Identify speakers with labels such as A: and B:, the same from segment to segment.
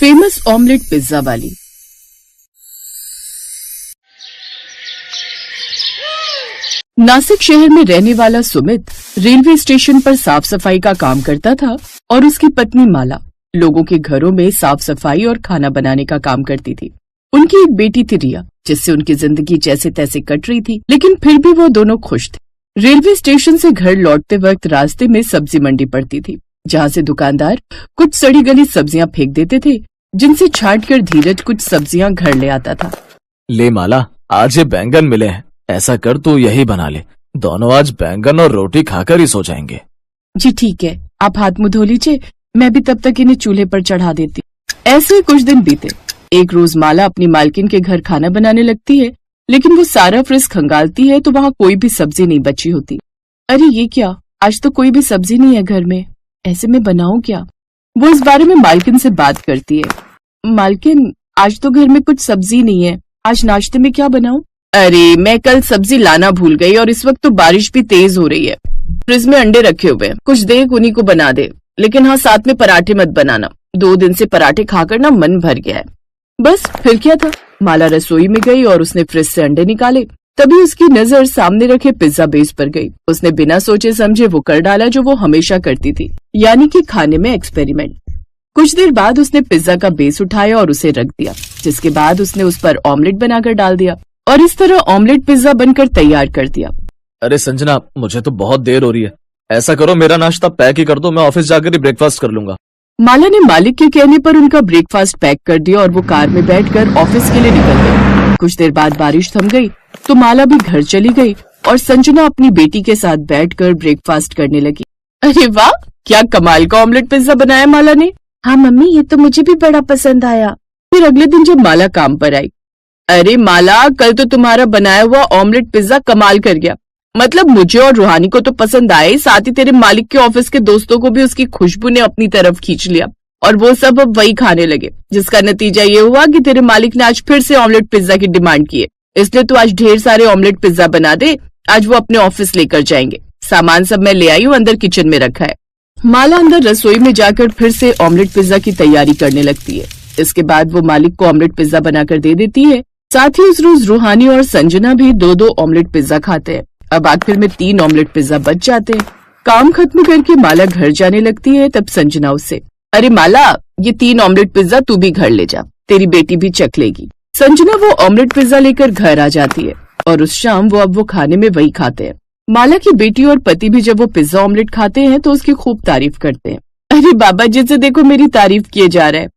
A: Famous omelette pizza वाली। नासिक शहर में रहने वाला सुमित रेलवे स्टेशन पर साफ सफाई का काम करता था और उसकी पत्नी माला लोगों के घरों में साफ सफाई और खाना बनाने का काम करती थी। उनकी एक बेटी थी रिया, जिससे उनकी जिंदगी जैसे तैसे कट रही थी, लेकिन फिर भी वो दोनों खुश थे। रेलवे स्टेशन से घर लौटते वक्त रास्ते में सब्जी मंडी पड़ती थी, जहाँ से दुकानदार कुछ सड़ी गली सब्जियां फेंक देते थे, जिनसे छांट कर धीरज कुछ सब्जियां घर ले आता था।
B: ले माला, आज ये बैंगन मिले हैं, ऐसा कर तू यही बना ले, दोनों आज बैंगन और रोटी खाकर ही सो जाएंगे।
A: जी ठीक है, आप हाथ मुंह धो लीजिए, मैं भी तब तक इन्हें चूल्हे पर चढ़ा देती। ऐसे ही कुछ दिन बीते। एक रोज माला अपनी मालकिन के घर खाना बनाने लगती है, लेकिन वो सारा फ्रिज खंगालती है तो वहाँ कोई भी सब्जी नहीं बची होती। अरे ये क्या, आज तो कोई भी सब्जी नहीं है घर में, ऐसे में बनाऊं क्या? वो इस बारे में मालकिन से बात करती है। मालकिन, आज तो घर में कुछ सब्जी नहीं है, आज नाश्ते में क्या बनाऊं? अरे मैं कल सब्जी लाना भूल गई और इस वक्त तो बारिश भी तेज हो रही है। फ्रिज में अंडे रखे हुए हैं, कुछ देख उन्हीं को बना दे, लेकिन हाँ साथ में पराठे मत बनाना, 2 दिन से पराठे खाकर ना मन भर गया है। बस फिर क्या था, माला रसोई में गई और उसने फ्रिज से अंडे निकाले। तभी उसकी नजर सामने रखे पिज्जा बेस पर गई। उसने बिना सोचे समझे वो कर डाला जो वो हमेशा करती थी, यानी कि खाने में एक्सपेरिमेंट। कुछ देर बाद उसने पिज्जा का बेस उठाया और उसे रख दिया, जिसके बाद उसने उस पर ऑमलेट बनाकर डाल दिया और इस तरह ऑमलेट पिज्जा बनकर तैयार कर दिया।
B: अरे संजना, मुझे तो बहुत देर हो रही है, ऐसा करो मेरा नाश्ता पैक ही कर दो, मैं ऑफिस जाकर ही ब्रेकफास्ट कर लूंगा।
A: माला ने मालिक के कहने पर उनका ब्रेकफास्ट पैक कर दिया और वो कार में बैठकर ऑफिस के लिए निकल गई। कुछ देर बाद बारिश थम गई तो माला भी घर चली गई और संजना अपनी बेटी के साथ बैठकर ब्रेकफास्ट करने लगी। अरे वाह, क्या कमाल का ऑमलेट पिज्जा बनाया माला ने। हाँ मम्मी, ये तो मुझे भी बड़ा पसंद आया। फिर अगले दिन जब माला काम पर आई, अरे माला, कल तो तुम्हारा बनाया हुआ ऑमलेट पिज्जा कमाल कर गया, मतलब मुझे और रूहानी को तो पसंद आया ही, साथ ही तेरे मालिक के ऑफिस के दोस्तों को भी उसकी खुशबू ने अपनी तरफ खींच लिया और वो सब अब वही खाने लगे, जिसका नतीजा ये हुआ कि तेरे मालिक ने आज फिर से ऑमलेट पिज्जा की डिमांड की है। इसलिए तू आज ढेर सारे ऑमलेट पिज्जा बना दे, आज वो अपने ऑफिस लेकर जाएंगे। सामान सब मैं ले आई हूँ, अंदर किचन में रखा है। माला अंदर रसोई में जाकर फिर से ऑमलेट पिज्जा की तैयारी करने लगती है। इसके बाद वो मालिक को ऑमलेट पिज्जा बनाकर दे देती है। साथ ही उस रोज रूहानी और संजना भी 2-2 ऑमलेट पिज्जा खाते हैं। अब आखिर में 3 ऑमलेट पिज्जा बच जाते हैं। काम खत्म करके माला घर जाने लगती है, तब संजना उससे, अरे माला, ये 3 ऑमलेट पिज्जा तू भी घर ले जा, तेरी बेटी भी चख लेगी। संजना वो ऑमलेट पिज्जा लेकर घर आ जाती है और उस शाम वो खाने में वही खाते हैं। माला की बेटी और पति भी जब वो पिज्जा ऑमलेट खाते हैं तो उसकी खूब तारीफ करते हैं। अरे बाबा, जिसे देखो मेरी तारीफ किए जा रहा है।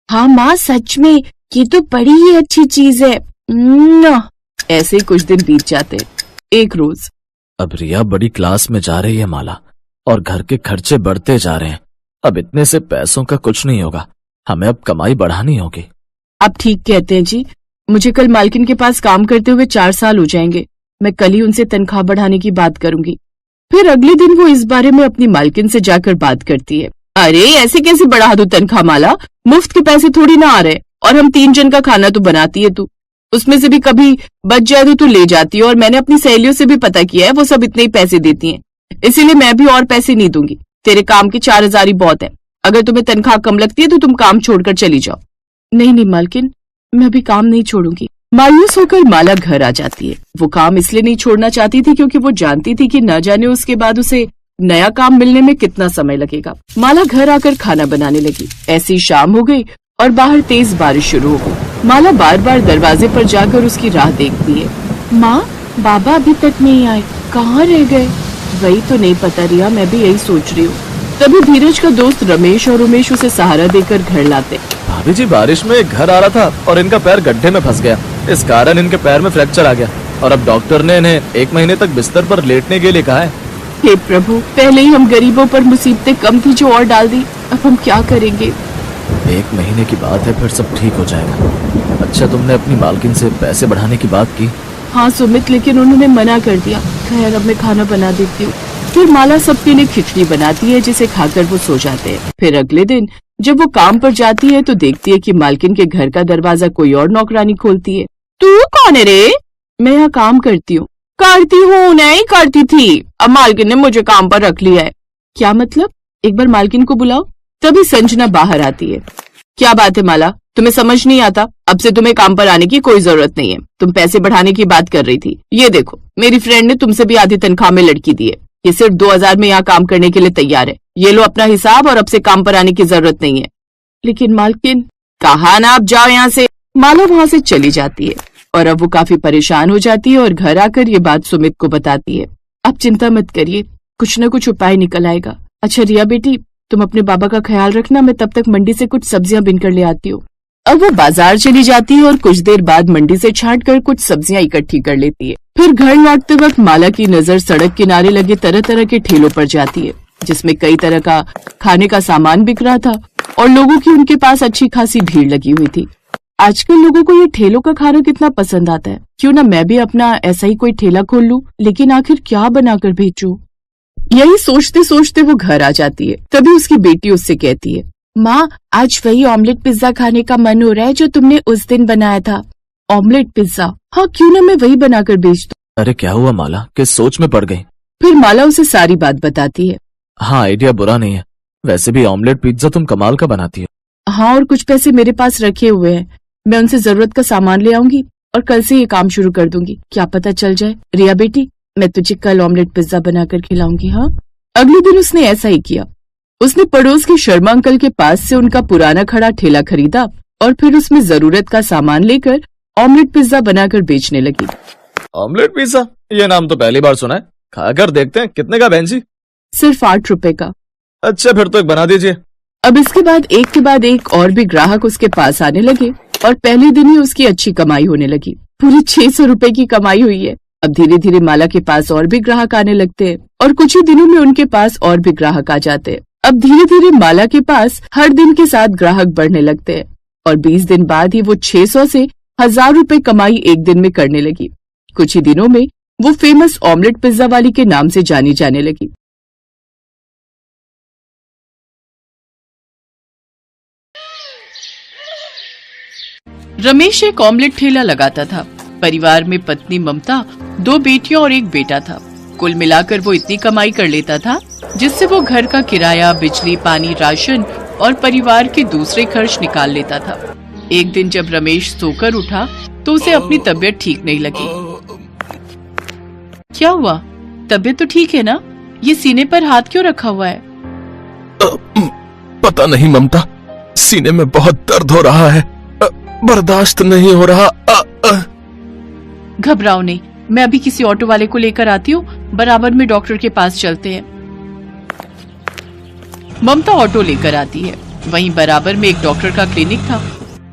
A: हाँ माँ, सच में ये तो बड़ी ही अच्छी चीज है। ऐसे कुछ दिन बीत जाते। एक रोज,
B: अब रिया बड़ी क्लास में जा रही है माला, और घर के खर्चे बढ़ते जा रहे हैं। अब इतने से पैसों का कुछ नहीं होगा, हमें अब कमाई बढ़ानी होगी।
A: आप ठीक कहते हैं जी, मुझे कल मालकिन के पास काम करते हुए 4 साल हो जाएंगे। मैं कल ही उनसे तनख्वाह बढ़ाने की बात करूंगी। फिर अगले दिन वो इस बारे में अपनी मालकिन से जाकर बात करती है। अरे ऐसे कैसे बढ़ा दूं तनख्वाह माला, मुफ्त के पैसे थोड़ी ना आ रहे, और हम 3 जन का खाना तो बनाती है तू, उसमें से भी कभी बच जाए तो तू ले जाती है, और मैंने अपनी सहेलियों से भी पता किया है, वो सब इतने ही पैसे देती हैं, इसीलिए मैं भी और पैसे नहीं दूंगी। तेरे काम के 4000 ही बहुत है, अगर तुम्हें तनख्वाह कम लगती है तो तुम काम छोड़कर चली जाओ। नहीं नहीं मालकिन, मैं अभी काम नहीं छोड़ूंगी। मायूस होकर माला घर आ जाती है। वो काम इसलिए नहीं छोड़ना चाहती थी क्योंकि वो जानती थी कि न जाने उसके बाद उसे नया काम मिलने में कितना समय लगेगा। माला घर आकर खाना बनाने लगी। ऐसी शाम हो गई और बाहर तेज बारिश शुरू हो गई। माला बार बार दरवाजे पर जाकर उसकी राह देखती है। माँ, बाबा अभी तक नहीं आए, कहाँ रह गए? वही तो नहीं पता रिया, मैं भी यही सोच रही हूँ। तभी धीरज का दोस्त रमेश और उमेश उसे सहारा देकर घर लाते।
B: भाभी जी, बारिश में घर आ रहा था और इनका पैर गड्ढे में फंस गया, इस कारण इनके पैर में फ्रैक्चर आ गया और अब डॉक्टर ने इन्हें 1 महीने तक बिस्तर पर लेटने के लिए कहा है।
A: हे प्रभु, पहले ही हम गरीबों पर मुसीबतें कम थी जो और डाल दी, अब हम क्या करेंगे?
B: 1 महीने की बात है, फिर सब ठीक हो जाएगा। अच्छा, तुमने अपनी मालकिन से पैसे बढ़ाने की बात की?
A: हाँ सुमित, लेकिन उन्होंने मना कर दिया। खैर, अब मैं खाना बना देती हूँ। फिर माला सबके लिए खिचड़ी बनाती है, जिसे खाकर वो सो जाते हैं। फिर अगले दिन जब वो काम पर जाती है तो देखती है कि मालकिन के घर का दरवाजा कोई और नौकरानी खोलती है। तू कौन है रे? मैं यहाँ काम करती हूँ। करती हूँ नहीं, करती थी, अब मालकिन ने मुझे काम पर रख लिया है। क्या मतलब? एक बार मालकिन को बुलाओ। तभी संजना बाहर आती है। क्या बात है माला, तुम्हें समझ नहीं आता? अब से तुम्हें काम पर आने की कोई जरूरत नहीं है। तुम पैसे बढ़ाने की बात कर रही थी। ये देखो, मेरी फ्रेंड ने तुमसे भी आधी तनख्वाह में लड़की दी है। ये सिर्फ 2000 में यहाँ काम करने के लिए तैयार है। ये लो अपना हिसाब, और अब से काम पर आने की जरूरत नहीं है। लेकिन मालकिन, कहा ना आप जाओ यहाँ से। माला वहाँ से चली जाती है और अब वो काफी परेशान हो जाती है और घर आकर ये बात सुमित को बताती है। आप चिंता मत करिए, कुछ न कुछ उपाय निकल आएगा। अच्छा रिया बेटी, तुम अपने बाबा का ख्याल रखना, मैं तब तक मंडी से कुछ सब्जियां बिन कर ले आती हूँ। अब वो बाजार चली जाती है और कुछ देर बाद मंडी से छांट कर कुछ सब्जियां इकट्ठी कर लेती है। फिर घर लौटते वक्त माला की नजर सड़क किनारे लगे तरह तरह के ठेलों पर जाती है, जिसमें कई तरह का खाने का सामान बिक रहा था और लोगों की उनके पास अच्छी खासी भीड़ लगी हुई थी। आजकल लोगों को ये ठेलों का खाना कितना पसंद आता है। क्यों ना मैं भी अपना ऐसा ही कोई ठेला खोल लूं, लेकिन आखिर क्या बनाकर बेचूं? यही सोचते सोचते वो घर आ जाती है। तभी उसकी बेटी उससे कहती है, माँ, आज वही ऑमलेट पिज्जा खाने का मन हो रहा है जो तुमने उस दिन बनाया था। Omelette pizza? हाँ, क्यों ना मैं वही बनाकर बेच दूं।
B: अरे क्या हुआ माला, किस सोच में पड़ गई?
A: फिर माला उसे सारी बात बताती है।
B: हाँ, आइडिया बुरा नहीं है। वैसे भी ऑमलेट पिज्जा तुम कमाल का बनाती हो।
A: हाँ, और कुछ पैसे मेरे पास रखे हुए हैं। मैं उनसे जरूरत का सामान ले आऊंगी और कल से ये काम शुरू कर दूंगी। क्या पता चल जाए। रिया बेटी, मैं तुझे कल ऑमलेट पिज्जा बनाकर खिलाऊंगी। हाँ। अगले दिन उसने ऐसा ही किया। उसने पड़ोस के शर्मा अंकल के पास से उनका पुराना खड़ा ठेला खरीदा और फिर उसमें जरूरत का सामान लेकर ऑमलेट पिज्जा बनाकर बेचने लगी।
B: ऑमलेट पिज्जा, ये नाम तो पहली बार सुना है। खाकर देखते हैं। कितने का बहन जी?
A: सिर्फ 8 रुपए का।
B: अच्छा, फिर तो एक बना दीजिए।
A: अब इसके बाद एक और भी ग्राहक उसके पास आने लगे और पहले दिन ही उसकी अच्छी कमाई होने लगी। पूरी 600 रुपए की कमाई हुई है। अब धीरे धीरे माला के पास और भी ग्राहक आने लगते हैं और कुछ ही दिनों में उनके पास और भी ग्राहक आ जाते हैं। अब धीरे धीरे माला के पास हर दिन के साथ ग्राहक बढ़ने लगते हैं और 20 दिन बाद ही वो 600 से 1000 रुपए कमाई एक दिन में करने लगी। कुछ ही दिनों में वो फेमस ऑमलेट पिज्जा वाली के नाम से जानी जाने लगी। रमेश एक ऑमलेट ठेला लगाता था। परिवार में पत्नी ममता, 2 बेटियां और एक बेटा था। कुल मिलाकर वो इतनी कमाई कर लेता था जिससे वो घर का किराया, बिजली, पानी, राशन और परिवार के दूसरे खर्च निकाल लेता था। एक दिन जब रमेश सोकर उठा तो उसे अपनी तबीयत ठीक नहीं लगी। क्या हुआ? तबीयत तो ठीक है ना? ये सीने पर हाथ क्यों रखा हुआ है?
C: पता नहीं ममता, सीने में बहुत दर्द हो रहा है। बर्दाश्त नहीं हो रहा।
A: घबराओ नहीं, मैं अभी किसी ऑटो वाले को लेकर आती हूँ। बराबर में डॉक्टर के पास चलते हैं। ममता ऑटो लेकर आती है। वहीं बराबर में एक डॉक्टर का क्लिनिक था।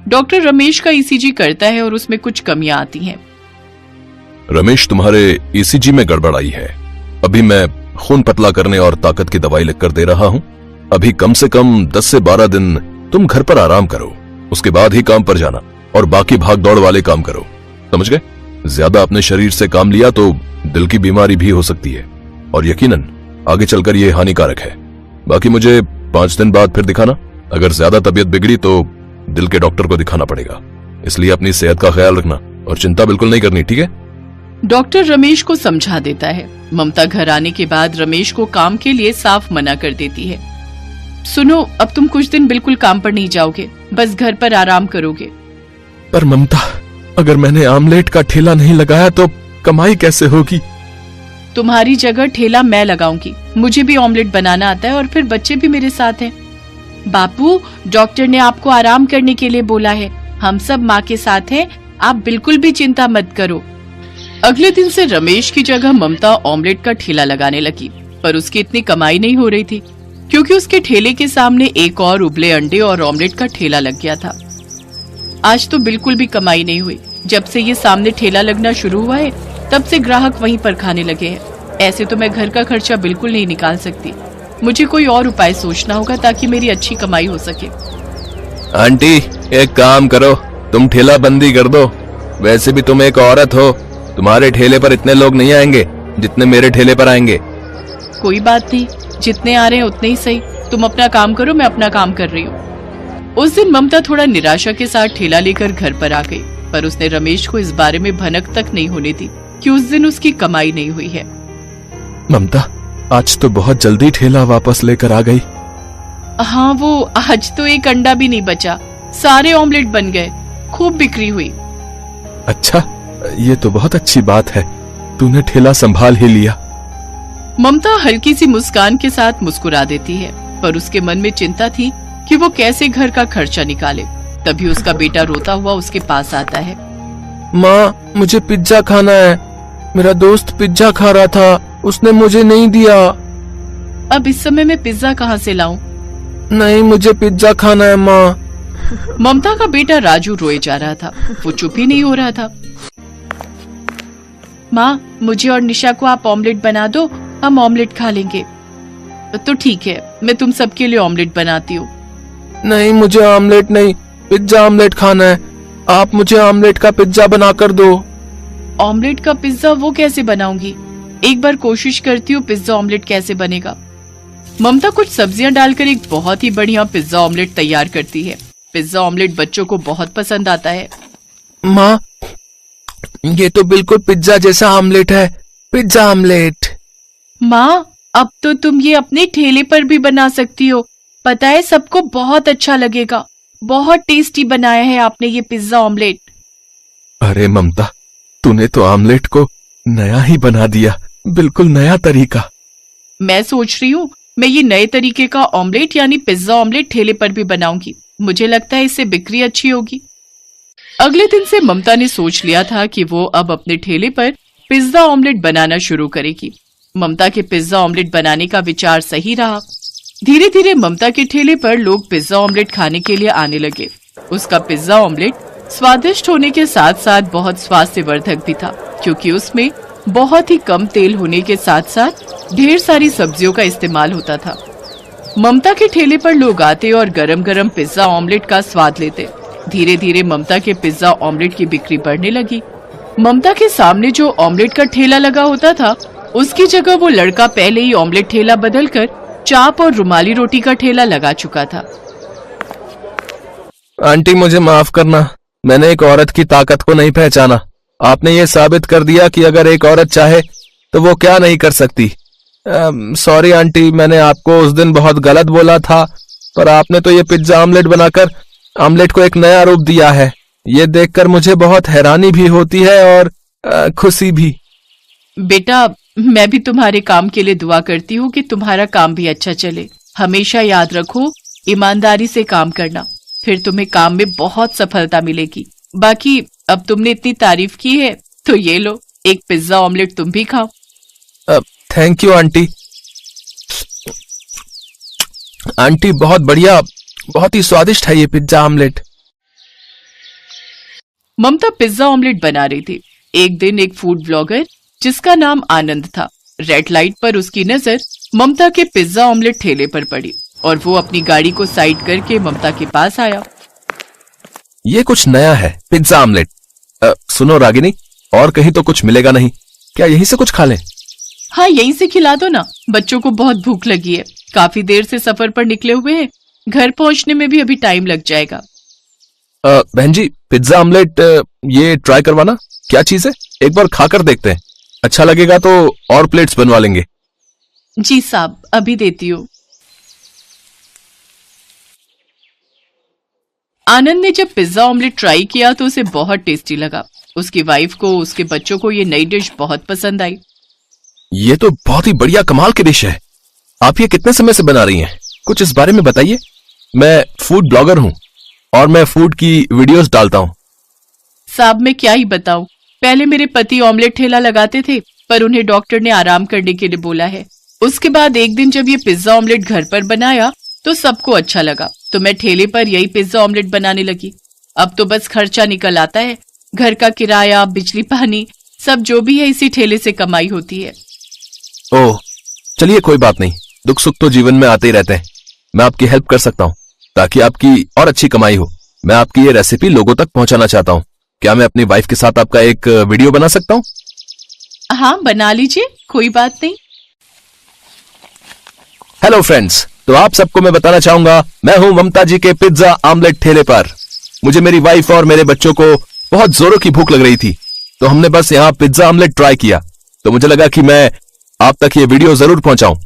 A: डॉक्टर रमेश का ईसीजी करता है और उसमें कुछ कमियां आती हैं।
C: रमेश, तुम्हारे ईसीजी में गड़बड़ आई है। अभी मैं खून पतला करने और ताकत की दवाई लिखकर दे रहा हूँ। अभी कम से कम 10 से 12 दिन तुम घर पर आराम करो, उसके बाद ही काम पर जाना और बाकी भाग दौड़ वाले काम करो, समझ गए? ज्यादा अपने शरीर से काम लिया तो दिल की बीमारी भी हो सकती है और यकीनन आगे चलकर ये हानिकारक है। बाकी मुझे 5 दिन बाद फिर दिखाना। अगर ज्यादा तबीयत बिगड़ी तो दिल के डॉक्टर को दिखाना पड़ेगा, इसलिए अपनी सेहत का ख्याल रखना और चिंता बिल्कुल नहीं करनी, ठीक है?
A: डॉक्टर रमेश को समझा देता है। ममता घर आने के बाद रमेश को काम के लिए साफ मना कर देती है। सुनो, अब तुम कुछ दिन बिल्कुल काम पर नहीं जाओगे, बस घर पर आराम करोगे।
C: पर ममता, अगर मैंने आमलेट का ठेला नहीं लगाया तो कमाई कैसे होगी?
A: तुम्हारी जगह ठेला मैं लगाऊंगी। मुझे भी ऑमलेट बनाना आता है और फिर बच्चे भी मेरे साथ हैं। बापू, डॉक्टर ने आपको आराम करने के लिए बोला है। हम सब माँ के साथ हैं, आप बिल्कुल भी चिंता मत करो। अगले दिन से रमेश की जगह ममता ऑमलेट का ठेला लगाने लगी, पर उसकी इतनी कमाई नहीं हो रही थी क्योंकि उसके ठेले के सामने एक और उबले अंडे और ऑमलेट का ठेला लग गया था। आज तो बिल्कुल भी कमाई नहीं हुई। जब से ये सामने ठेला लगना शुरू हुआ है तब से ग्राहक वहीं पर खाने लगे हैं। ऐसे तो मैं घर का खर्चा बिल्कुल नहीं निकाल सकती। मुझे कोई और उपाय सोचना होगा ताकि मेरी अच्छी कमाई हो सके।
C: आंटी, एक काम करो, तुम ठेला बंदी कर दो। वैसे भी तुम एक औरत हो, तुम्हारे ठेले पर इतने लोग नहीं आएंगे जितने मेरे ठेले पर आएंगे।
A: कोई बात नहीं, जितने आ रहे हैं उतने ही सही। तुम अपना काम करो, मैं अपना काम कर रही हूँ। उस दिन ममता थोड़ा निराशा के साथ ठेला लेकर घर पर आ गई, पर उसने रमेश को इस बारे में भनक तक नहीं होने दी कि उस दिन उसकी कमाई नहीं हुई है।
C: ममता, आज तो बहुत जल्दी ठेला वापस लेकर आ गई।
A: हाँ, वो आज तो एक अंडा भी नहीं बचा। सारे ऑमलेट बन गए, खूब बिक्री हुई।
D: अच्छा, ये तो बहुत अच्छी बात है, तूने ठेला संभाल ही लिया।
A: ममता हल्की सी मुस्कान के साथ मुस्कुरा देती है, पर उसके मन में चिंता थी कि वो कैसे घर का खर्चा निकाले। तभी उसका बेटा रोता हुआ उसके पास आता है।
D: माँ, मुझे पिज्जा खाना है। मेरा दोस्त पिज्जा खा रहा था, उसने मुझे नहीं दिया।
A: अब इस समय मैं पिज्जा कहाँ से लाऊं?
D: नहीं, मुझे पिज्जा खाना है माँ।
A: ममता का बेटा राजू रोए जा रहा था, वो चुप ही नहीं हो रहा था। माँ, मुझे और निशा को आप ऑमलेट बना दो, हम ऑमलेट खा लेंगे। तो ठीक है, मैं तुम सबके लिए ऑमलेट बनाती हूँ।
D: नहीं, मुझे ऑमलेट नहीं, पिज्जा ऑमलेट खाना है। आप मुझे ऑमलेट का पिज्जा बना कर दो।
A: ऑमलेट का पिज्जा वो कैसे बनाऊंगी? एक बार कोशिश करती हूँ पिज्जा ऑमलेट कैसे बनेगा। ममता कुछ सब्जियां डालकर एक बहुत ही बढ़िया पिज्जा ऑमलेट तैयार करती है। पिज्जा ऑमलेट बच्चों को बहुत पसंद आता है।
D: माँ, ये तो बिल्कुल पिज्जा जैसा ऑमलेट है, पिज्जा ऑमलेट।
A: माँ, अब तो तुम ये अपने ठेले पर भी बना सकती हो, पता है सबको बहुत अच्छा लगेगा। बहुत टेस्टी बनाया है आपने ये पिज्जा ऑमलेट।
D: अरे ममता, तूने तो ऑमलेट को नया ही बना दिया, बिल्कुल नया तरीका।
A: मैं सोच रही हूँ मैं ये नए तरीके का ऑमलेट यानी पिज्जा ऑमलेट ठेले पर भी बनाऊंगी। मुझे लगता है इससे बिक्री अच्छी होगी। अगले दिन से ममता ने सोच लिया था कि वो अब अपने ठेले पर पिज्जा ऑमलेट बनाना शुरू करेगी। ममता के पिज्जा ऑमलेट बनाने का विचार सही रहा। धीरे धीरे ममता के ठेले पर लोग पिज्जा ऑमलेट खाने के लिए आने लगे। उसका पिज्जा ऑमलेट स्वादिष्ट होने के साथ साथ बहुत स्वास्थ्यवर्धक भी था, क्योंकि उसमें बहुत ही कम तेल होने के साथ साथ ढेर सारी सब्जियों का इस्तेमाल होता था। ममता के ठेले पर लोग आते और गरम गरम पिज्जा ऑमलेट का स्वाद लेते। धीरे धीरे ममता के पिज्जा ऑमलेट की बिक्री बढ़ने लगी। ममता के सामने जो ऑमलेट का ठेला लगा होता था, उसकी जगह वो लड़का पहले ही ऑमलेट ठेला बदलकर चाप और रुमाली रोटी का ठेला लगा चुका था।
D: आंटी, मुझे माफ करना, मैंने एक औरत की ताकत को नहीं पहचाना। आपने ये साबित कर दिया कि अगर एक औरत चाहे तो वो क्या नहीं कर सकती। सॉरी आंटी, मैंने आपको उस दिन बहुत गलत बोला था, पर आपने तो ये पिज्जा ऑमलेट बनाकर ऑमलेट को एक नया रूप दिया है। ये देखकर मुझे बहुत हैरानी भी होती है और खुशी भी।
A: बेटा, मैं भी तुम्हारे काम के लिए दुआ करती हूँ कि तुम्हारा काम भी अच्छा चले। हमेशा याद रखो, ईमानदारी से काम करना, फिर तुम्हें काम में बहुत सफलता मिलेगी। बाकी अब तुमने इतनी तारीफ की है तो ये लो, एक पिज्जा ऑमलेट तुम भी खाओ।
D: Thank you aunty. आंटी, बहुत बढ़िया, बहुत ही स्वादिष्ट है ये पिज्जा ऑमलेट।
A: ममता पिज्जा ऑमलेट बना रही थी। एक दिन एक फूड ब्लॉगर जिसका नाम आनंद था, रेड लाइट पर उसकी नजर ममता के पिज्जा ऑमलेट ठेले पर पड़ी और वो अपनी गाड़ी को साइड करके ममता के पास आया।
D: ये कुछ नया है, पिज्जा ऑमलेट। सुनो रागिनी, और कहीं तो कुछ मिलेगा नहीं क्या? यहीं से कुछ खा लें?
A: हाँ, यहीं से खिला दो ना, बच्चों को बहुत भूख लगी है। काफी देर से सफर पर निकले हुए हैं, घर पहुंचने में भी अभी टाइम लग जाएगा।
D: बहन जी, पिज्जा ऑमलेट ये ट्राई करवाना। क्या चीज है, एक बार खाकर देखते हैं, अच्छा लगेगा तो और प्लेट्स बनवा लेंगे।
A: जी साहब, अभी देती हूँ। आनंद ने जब पिज्जा ऑमलेट ट्राई किया तो उसे बहुत टेस्टी लगा। उसकी वाइफ को, उसके बच्चों को ये नई डिश बहुत पसंद आई।
D: ये तो बहुत ही बढ़िया कमाल की डिश है। आप ये कितने समय से बना रही हैं? कुछ इस बारे में बताइए। मैं फूड ब्लॉगर हूँ और मैं फूड की वीडियोस डालता हूँ।
A: साहब, मैं क्या ही बताऊं, पहले मेरे पति ऑमलेट ठेला लगाते थे, पर उन्हें डॉक्टर ने आराम करने के लिए बोला है। उसके बाद एक दिन जब ये पिज्जा ऑमलेट घर पर बनाया तो सबको अच्छा लगा, तो मैं ठेले पर यही पिज्जा ऑमलेट बनाने लगी। अब तो बस खर्चा निकल आता है, घर का किराया, बिजली पानी, सब जो भी है इसी ठेले से कमाई होती है।
D: ओह, चलिए कोई बात नहीं, दुख सुख तो जीवन में आते ही रहते हैं। मैं आपकी हेल्प कर सकता हूँ ताकि आपकी और अच्छी कमाई हो। मैं आपकी ये रेसिपी लोगों तक पहुंचाना चाहता हूँ। क्या मैं अपनी वाइफ के साथ आपका एक वीडियो बना सकता हूँ?
A: हाँ, बना लीजिए, कोई बात नहीं।
D: हेलो फ्रेंड्स, तो आप सबको मैं बताना चाहूंगा, मैं हूं ममता जी के पिज्जा ऑमलेट ठेले पर। मुझे मेरी वाइफ और मेरे बच्चों को बहुत जोरों की भूख लग रही थी, तो हमने बस यहाँ पिज्जा ऑमलेट ट्राई किया, तो मुझे लगा कि मैं आप तक ये वीडियो जरूर पहुंचाऊं।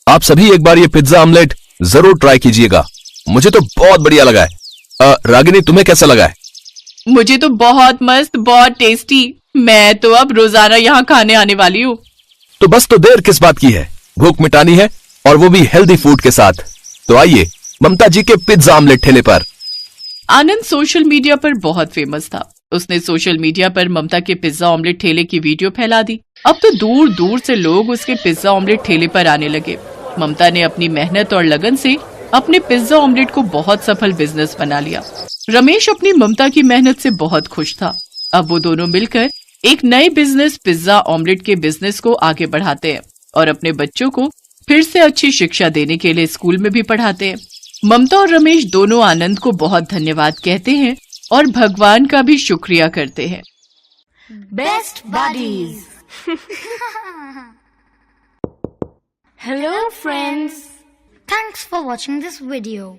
D: आप सभी एक बार ये पिज्जा ऑमलेट जरूर ट्राई कीजिएगा, मुझे तो बहुत बढ़िया लगा है।
C: रागिनी, तुम्हें कैसा लगा है?
A: मुझे तो बहुत मस्त, बहुत टेस्टी। मैं तो अब रोजाना यहाँ खाने आने वाली हूँ।
C: तो बस तो देर किस बात की है, भूख मिटानी है और वो भी हेल्दी फूड के साथ। तो आइए ममता जी के पिज्जा ऑमलेट ठेले पर।
A: आनंद सोशल मीडिया पर बहुत फेमस था। उसने सोशल मीडिया पर ममता के पिज्जा ऑमलेट ठेले की वीडियो फैला दी। अब तो दूर दूर से लोग उसके पिज्जा ऑमलेट ठेले पर आने लगे। ममता ने अपनी मेहनत और लगन से अपने पिज्जा ऑमलेट को बहुत सफल बिजनेस बना लिया। रमेश अपनी ममता की मेहनत से बहुत खुश था। अब वो दोनों मिलकर एक नए बिजनेस पिज्जा ऑमलेट के बिजनेस को आगे बढ़ाते हैं और अपने बच्चों को फिर से अच्छी शिक्षा देने के लिए स्कूल में भी पढ़ाते हैं। ममता और रमेश दोनों आनंद को बहुत धन्यवाद कहते हैं और भगवान का भी शुक्रिया करते हैं।
E: Best buddies. Hello friends, thanks for watching this video.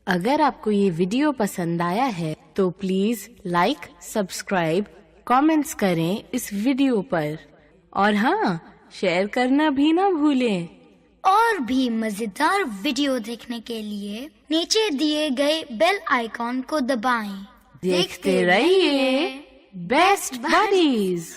F: अगर आपको ये वीडियो पसंद आया है तो प्लीज लाइक, सब्सक्राइब, कमेंट्स करें इस वीडियो पर और हाँ, शेयर करना भी ना भूलें।
E: और भी मजेदार वीडियो देखने के लिए नीचे दिए गए बेल आइकॉन को दबाएं।
F: देखते रहिए बेस्ट बडीज।